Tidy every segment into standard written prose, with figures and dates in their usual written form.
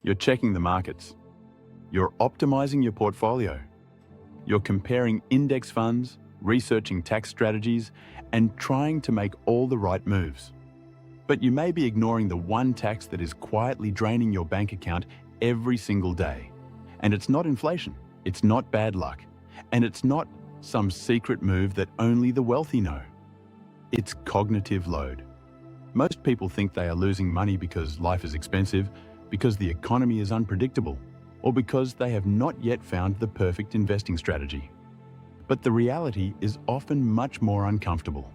You're checking the markets. You're optimizing your portfolio. You're comparing index funds, researching tax strategies, and trying to make all the right moves. But you may be ignoring the one tax that is quietly draining your bank account every single day. And it's not inflation, it's not bad luck, and it's not some secret move that only the wealthy know. It's cognitive load. Most people think they are losing money because life is expensive, because the economy is unpredictable, or because they have not yet found the perfect investing strategy. But the reality is often much more uncomfortable.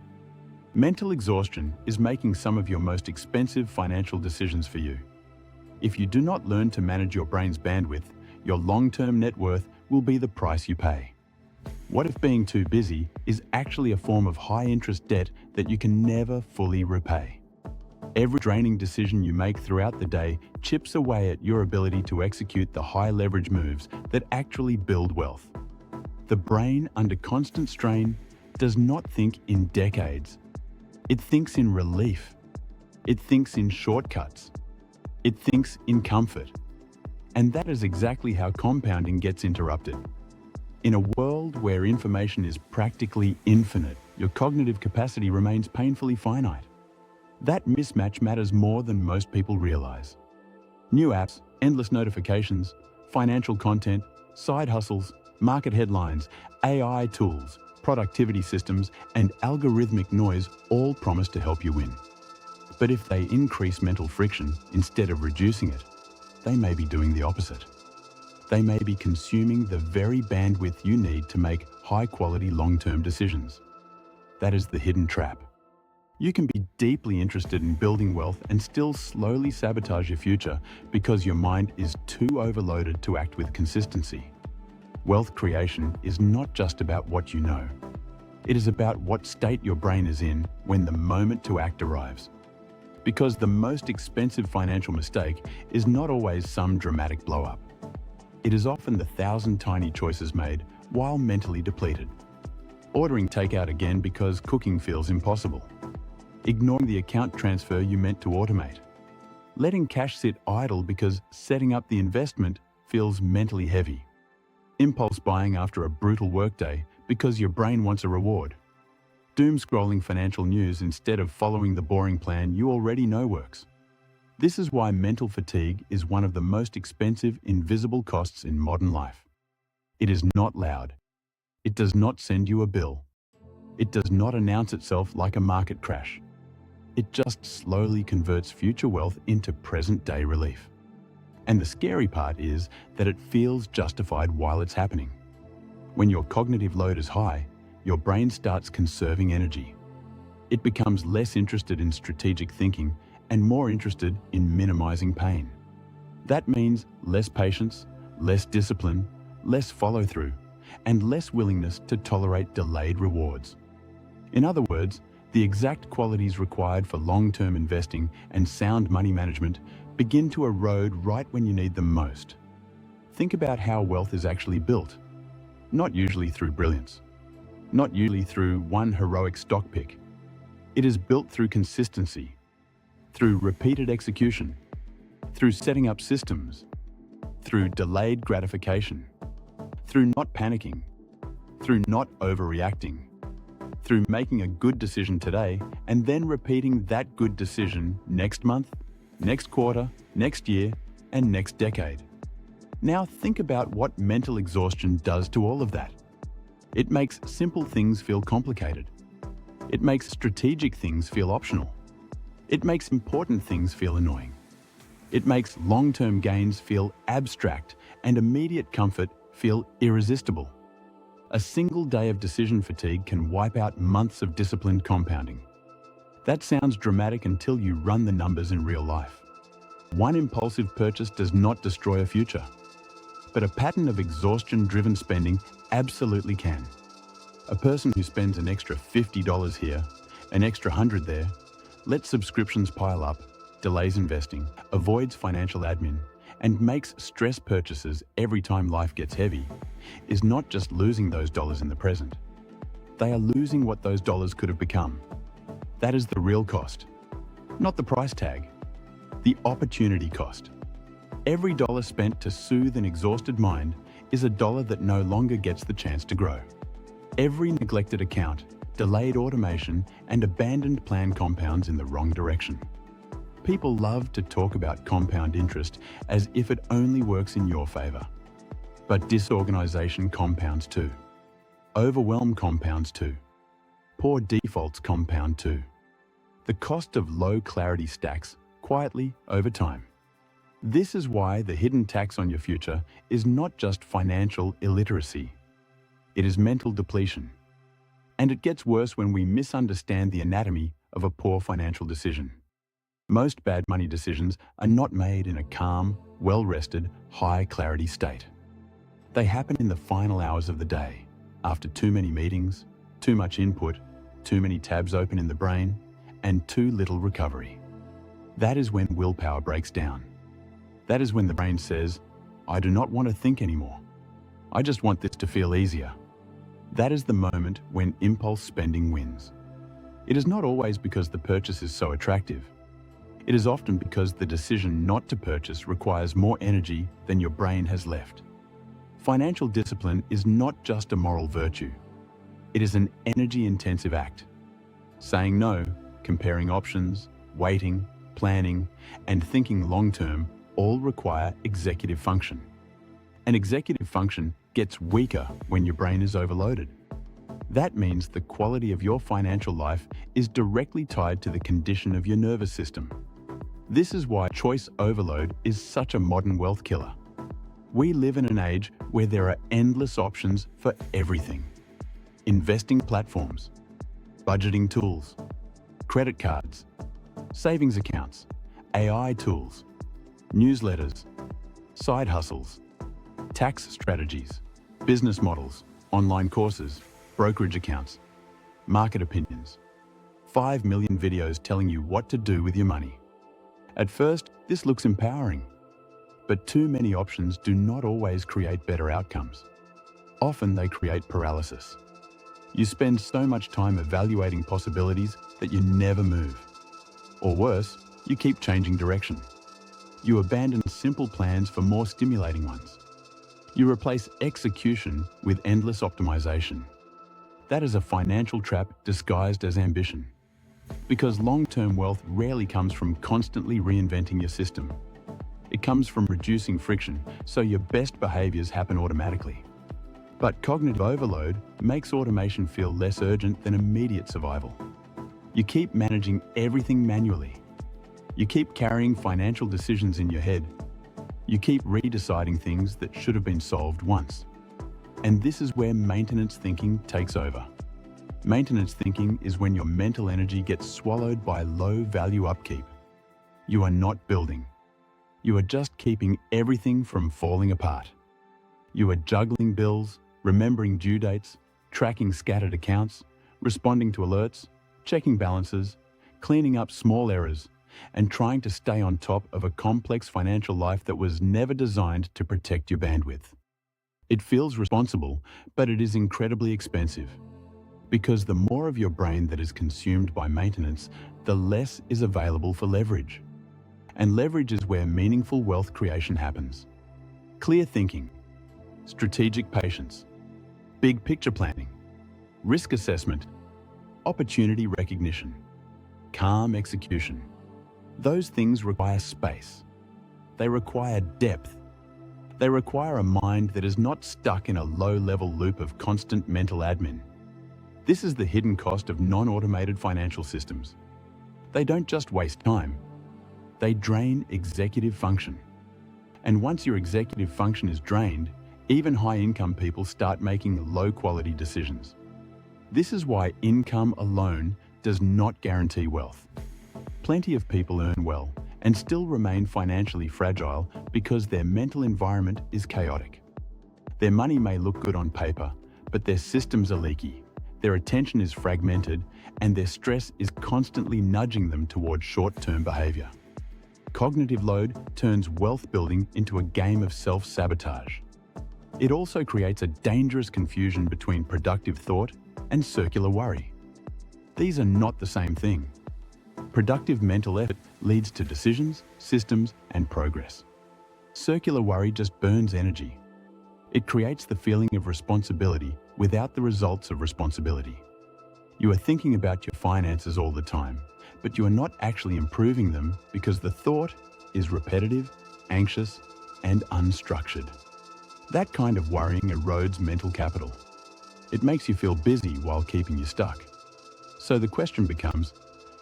Mental exhaustion is making some of your most expensive financial decisions for you. If you do not learn to manage your brain's bandwidth, your long-term net worth will be the price you pay. What if being too busy is actually a form of high-interest debt that you can never fully repay? Every draining decision you make throughout the day chips away at your ability to execute the high-leverage moves that actually build wealth. The brain, under constant strain, does not think in decades. It thinks in relief. It thinks in shortcuts. It thinks in comfort. And that is exactly how compounding gets interrupted. In a world where information is practically infinite, your cognitive capacity remains painfully finite. That mismatch matters more than most people realize. New apps, endless notifications, financial content, side hustles, market headlines, AI tools, productivity systems, and algorithmic noise all promise to help you win. But if they increase mental friction instead of reducing it, they may be doing the opposite. They may be consuming the very bandwidth you need to make high-quality long-term decisions. That is the hidden trap. You can be deeply interested in building wealth and still slowly sabotage your future because your mind is too overloaded to act with consistency. Wealth creation is not just about what you know. It is about what state your brain is in when the moment to act arrives. Because the most expensive financial mistake is not always some dramatic blow-up. It is often the 1,000 tiny choices made while mentally depleted. Ordering takeout again because cooking feels impossible. Ignoring the account transfer you meant to automate. Letting cash sit idle because setting up the investment feels mentally heavy. Impulse buying after a brutal workday because your brain wants a reward. Doom scrolling financial news instead of following the boring plan you already know works. This is why mental fatigue is one of the most expensive, invisible costs in modern life. It is not loud. It does not send you a bill. It does not announce itself like a market crash. It just slowly converts future wealth into present-day relief. And the scary part is that it feels justified while it's happening. When your cognitive load is high, your brain starts conserving energy. It becomes less interested in strategic thinking and more interested in minimizing pain. That means less patience, less discipline, less follow-through, and less willingness to tolerate delayed rewards. In other words, the exact qualities required for long-term investing and sound money management begin to erode right when you need them most. Think about how wealth is actually built. Not usually through brilliance. Not usually through one heroic stock pick. It is built through consistency, through repeated execution, through setting up systems, through delayed gratification, through not panicking, through not overreacting, through making a good decision today and then repeating that good decision next month, next quarter, next year, and next decade. Now think about what mental exhaustion does to all of that. It makes simple things feel complicated. It makes strategic things feel optional. It makes important things feel annoying. It makes long-term gains feel abstract and immediate comfort feel irresistible. A single day of decision fatigue can wipe out months of disciplined compounding. That sounds dramatic until you run the numbers in real life. One impulsive purchase does not destroy a future, but a pattern of exhaustion-driven spending absolutely can. A person who spends an extra $50 here, an extra $100 there, lets subscriptions pile up, delays investing, avoids financial admin, and makes stress purchases every time life gets heavy, is not just losing those dollars in the present. They are losing what those dollars could have become. That is the real cost, not the price tag, the opportunity cost. Every dollar spent to soothe an exhausted mind is a dollar that no longer gets the chance to grow. Every neglected account, delayed automation, and abandoned plan compounds in the wrong direction. People love to talk about compound interest as if it only works in your favor. But disorganization compounds too. Overwhelm compounds too. Poor defaults compound too. The cost of low clarity stacks quietly over time. This is why the hidden tax on your future is not just financial illiteracy. It is mental depletion. And it gets worse when we misunderstand the anatomy of a poor financial decision. Most bad money decisions are not made in a calm, well-rested, high-clarity state. They happen in the final hours of the day, after too many meetings, too much input, too many tabs open in the brain, and too little recovery. That is when willpower breaks down. That is when the brain says, I do not want to think anymore. I just want this to feel easier. That is the moment when impulse spending wins. It is not always because the purchase is so attractive. It is often because the decision not to purchase requires more energy than your brain has left. Financial discipline is not just a moral virtue. It is an energy-intensive act. Saying no, comparing options, waiting, planning, and thinking long-term all require executive function. And executive function gets weaker when your brain is overloaded. That means the quality of your financial life is directly tied to the condition of your nervous system. This is why choice overload is such a modern wealth killer. We live in an age where there are endless options for everything. Investing platforms, budgeting tools, credit cards, savings accounts, AI tools, newsletters, side hustles, tax strategies, business models, online courses, brokerage accounts, market opinions. 5 million videos telling you what to do with your money. At first, this looks empowering, but too many options do not always create better outcomes. Often they create paralysis. You spend so much time evaluating possibilities that you never move. Or worse, you keep changing direction. You abandon simple plans for more stimulating ones. You replace execution with endless optimization. That is a financial trap disguised as ambition. Because long-term wealth rarely comes from constantly reinventing your system. It comes from reducing friction so your best behaviors happen automatically. But cognitive overload makes automation feel less urgent than immediate survival. You keep managing everything manually. You keep carrying financial decisions in your head. You keep redeciding things that should have been solved once. And this is where maintenance thinking takes over. Maintenance thinking is when your mental energy gets swallowed by low-value upkeep. You are not building. You are just keeping everything from falling apart. You are juggling bills, remembering due dates, tracking scattered accounts, responding to alerts, checking balances, cleaning up small errors, and trying to stay on top of a complex financial life that was never designed to protect your bandwidth. It feels responsible, but it is incredibly expensive. Because the more of your brain that is consumed by maintenance, the less is available for leverage. And leverage is where meaningful wealth creation happens. Clear thinking, strategic patience, big picture planning, risk assessment, opportunity recognition, calm execution. Those things require space. They require depth. They require a mind that is not stuck in a low-level loop of constant mental admin. This is the hidden cost of non-automated financial systems. They don't just waste time. They drain executive function. And once your executive function is drained, even high-income people start making low-quality decisions. This is why income alone does not guarantee wealth. Plenty of people earn well and still remain financially fragile because their mental environment is chaotic. Their money may look good on paper, but their systems are leaky, their attention is fragmented, and their stress is constantly nudging them towards short-term behavior. Cognitive load turns wealth building into a game of self-sabotage. It also creates a dangerous confusion between productive thought and circular worry. These are not the same thing. Productive mental effort leads to decisions, systems, and progress. Circular worry just burns energy. It creates the feeling of responsibility without the results of responsibility. You are thinking about your finances all the time, but you are not actually improving them because the thought is repetitive, anxious, and unstructured. That kind of worrying erodes mental capital. It makes you feel busy while keeping you stuck. So the question becomes,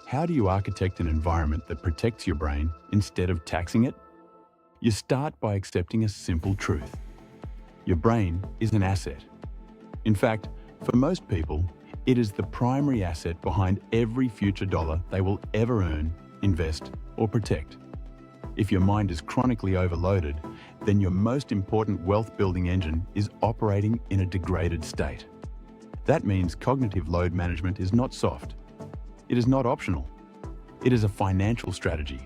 how do you architect an environment that protects your brain instead of taxing it? You start by accepting a simple truth. Your brain is an asset. In fact, for most people, it is the primary asset behind every future dollar they will ever earn, invest, or protect. If your mind is chronically overloaded, then your most important wealth-building engine is operating in a degraded state. That means cognitive load management is not soft. It is not optional. It is a financial strategy.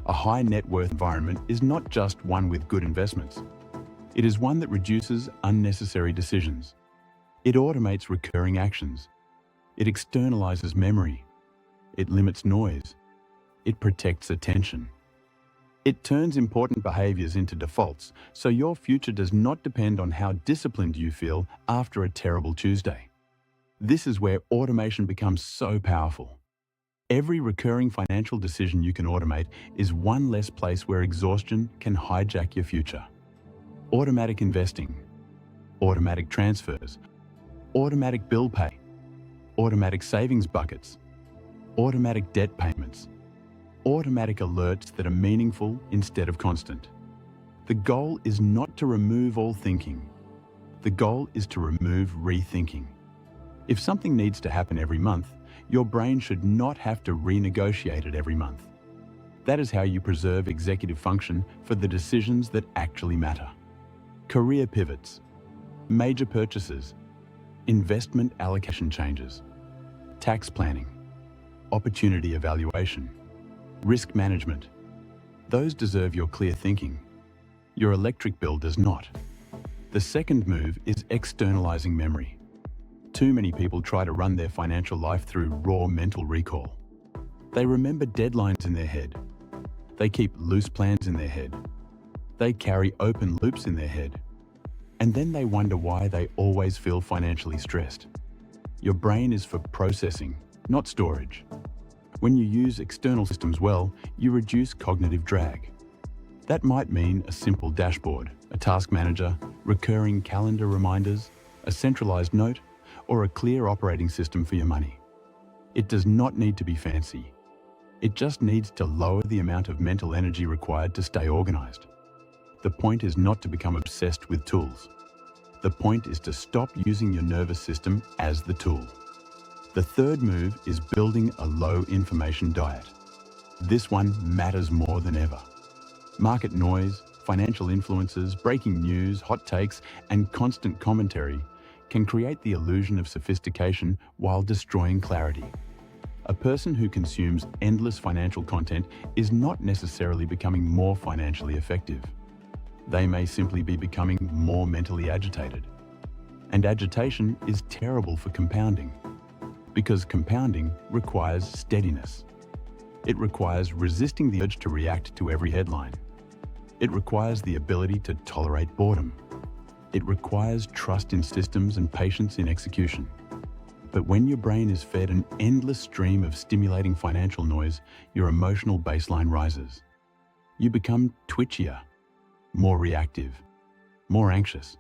A high net worth environment is not just one with good investments. It is one that reduces unnecessary decisions. It automates recurring actions. It externalizes memory. It limits noise. It protects attention. It turns important behaviors into defaults, so your future does not depend on how disciplined you feel after a terrible Tuesday. This is where automation becomes so powerful. Every recurring financial decision you can automate is one less place where exhaustion can hijack your future. Automatic investing, automatic transfers, automatic bill pay, automatic savings buckets, automatic debt payments, automatic alerts that are meaningful instead of constant. The goal is not to remove all thinking. The goal is to remove rethinking. If something needs to happen every month, your brain should not have to renegotiate it every month. That is how you preserve executive function for the decisions that actually matter. Career pivots, major purchases, investment allocation changes, tax planning, opportunity evaluation, risk management. Those deserve your clear thinking. Your electric bill does not. The second move is externalizing memory. Too many people try to run their financial life through raw mental recall. They remember deadlines in their head. They keep loose plans in their head. They carry open loops in their head. And then they wonder why they always feel financially stressed. Your brain is for processing, not storage. When you use external systems well, you reduce cognitive drag. That might mean a simple dashboard, a task manager, recurring calendar reminders, a centralized note, or a clear operating system for your money. It does not need to be fancy. It just needs to lower the amount of mental energy required to stay organized. The point is not to become obsessed with tools. The point is to stop using your nervous system as the tool. The third move is building a low information diet. This one matters more than ever. Market noise, financial influences, breaking news, hot takes, and constant commentary can create the illusion of sophistication while destroying clarity. A person who consumes endless financial content is not necessarily becoming more financially effective. They may simply be becoming more mentally agitated. And agitation is terrible for compounding, because compounding requires steadiness. It requires resisting the urge to react to every headline. It requires the ability to tolerate boredom. It requires trust in systems and patience in execution. But when your brain is fed an endless stream of stimulating financial noise, your emotional baseline rises. You become twitchier, more reactive, more anxious,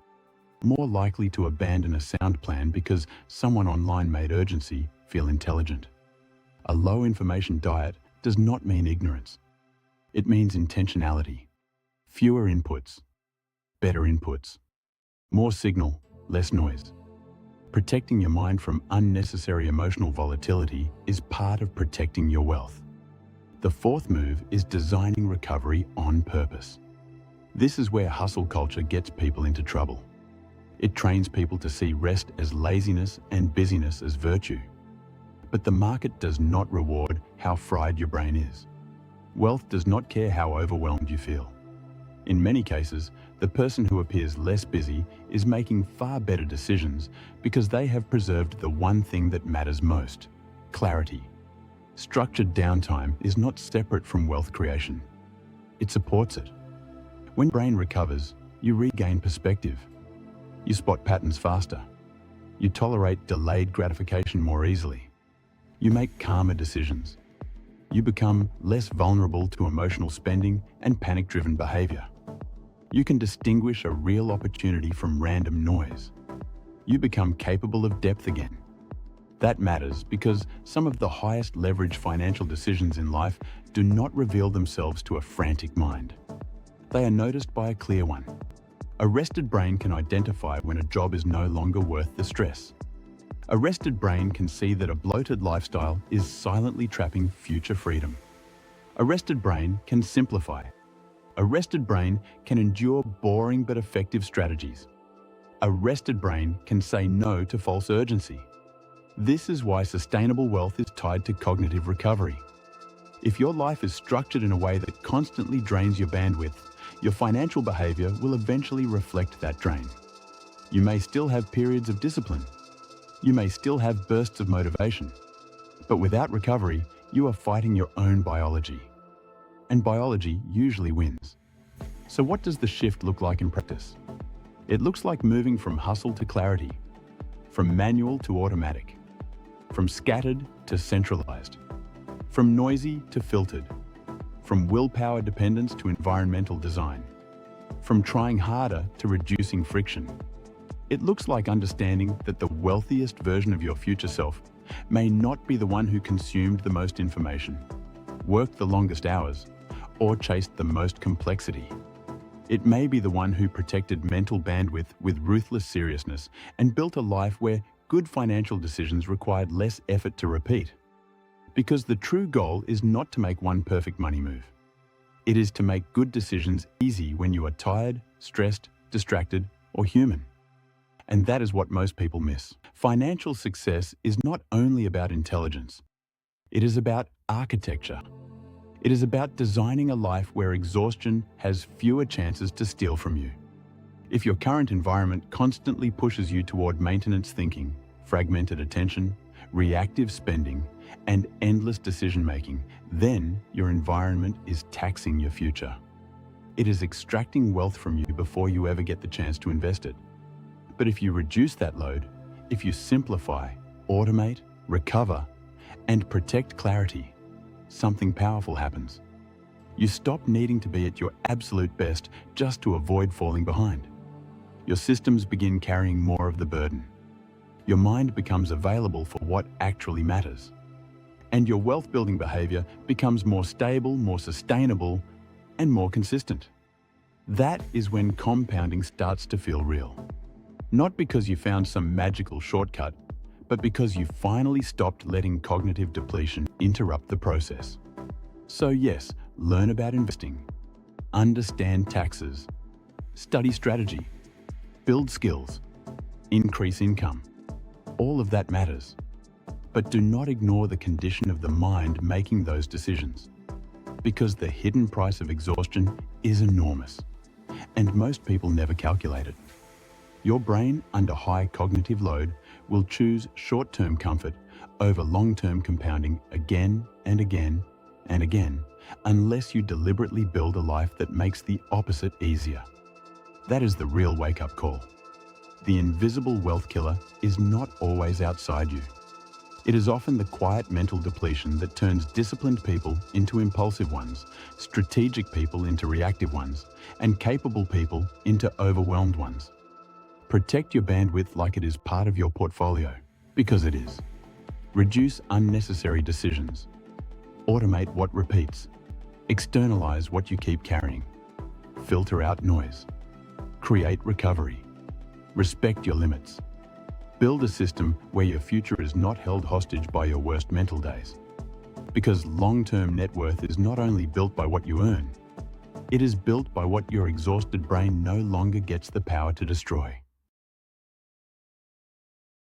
more likely to abandon a sound plan because someone online made urgency feel intelligent. A low information diet does not mean ignorance. It means intentionality. Fewer inputs, better inputs. More signal, less noise. Protecting your mind from unnecessary emotional volatility is part of protecting your wealth. The fourth move is designing recovery on purpose. This is where hustle culture gets people into trouble. It trains people to see rest as laziness and busyness as virtue. But the market does not reward how fried your brain is. Wealth does not care how overwhelmed you feel. In many cases, the person who appears less busy is making far better decisions because they have preserved the one thing that matters most: clarity. Structured downtime is not separate from wealth creation. It supports it. When your brain recovers, you regain perspective. You spot patterns faster. You tolerate delayed gratification more easily. You make calmer decisions. You become less vulnerable to emotional spending and panic-driven behavior. You can distinguish a real opportunity from random noise. You become capable of depth again. That matters because some of the highest leverage financial decisions in life do not reveal themselves to a frantic mind. They are noticed by a clear one. A rested brain can identify when a job is no longer worth the stress. A rested brain can see that a bloated lifestyle is silently trapping future freedom. A rested brain can simplify. A rested brain can endure boring but effective strategies. A rested brain can say no to false urgency. This is why sustainable wealth is tied to cognitive recovery. If your life is structured in a way that constantly drains your bandwidth, your financial behavior will eventually reflect that drain. You may still have periods of discipline. You may still have bursts of motivation. But without recovery, you are fighting your own biology. And biology usually wins. So what does the shift look like in practice? It looks like moving from hustle to clarity, from manual to automatic, from scattered to centralized, from noisy to filtered, from willpower dependence to environmental design, from trying harder to reducing friction. It looks like understanding that the wealthiest version of your future self may not be the one who consumed the most information, worked the longest hours, or chased the most complexity. It may be the one who protected mental bandwidth with ruthless seriousness and built a life where good financial decisions required less effort to repeat. Because the true goal is not to make one perfect money move. It is to make good decisions easy when you are tired, stressed, distracted, or human. And that is what most people miss. Financial success is not only about intelligence. It is about architecture. It is about designing a life where exhaustion has fewer chances to steal from you. If your current environment constantly pushes you toward maintenance thinking, fragmented attention, reactive spending, and endless decision-making, then your environment is taxing your future. It is extracting wealth from you before you ever get the chance to invest it. But if you reduce that load, if you simplify, automate, recover, and protect clarity, something powerful happens. You stop needing to be at your absolute best just to avoid falling behind. Your systems begin carrying more of the burden. Your mind becomes available for what actually matters. And your wealth-building behavior becomes more stable, more sustainable, and more consistent. That is when compounding starts to feel real. Not because you found some magical shortcut, but because you finally stopped letting cognitive depletion interrupt the process. So yes, learn about investing, understand taxes, study strategy, build skills, increase income. All of that matters. But do not ignore the condition of the mind making those decisions, because the hidden price of exhaustion is enormous, and most people never calculate it. Your brain, under high cognitive load, will choose short-term comfort over long-term compounding again and again and again, unless you deliberately build a life that makes the opposite easier. That is the real wake-up call. The invisible wealth killer is not always outside you. It is often the quiet mental depletion that turns disciplined people into impulsive ones, strategic people into reactive ones, and capable people into overwhelmed ones. Protect your bandwidth like it is part of your portfolio, because it is. Reduce unnecessary decisions. Automate what repeats. Externalize what you keep carrying. Filter out noise. Create recovery. Respect your limits. Build a system where your future is not held hostage by your worst mental days. Because long-term net worth is not only built by what you earn, it is built by what your exhausted brain no longer gets the power to destroy.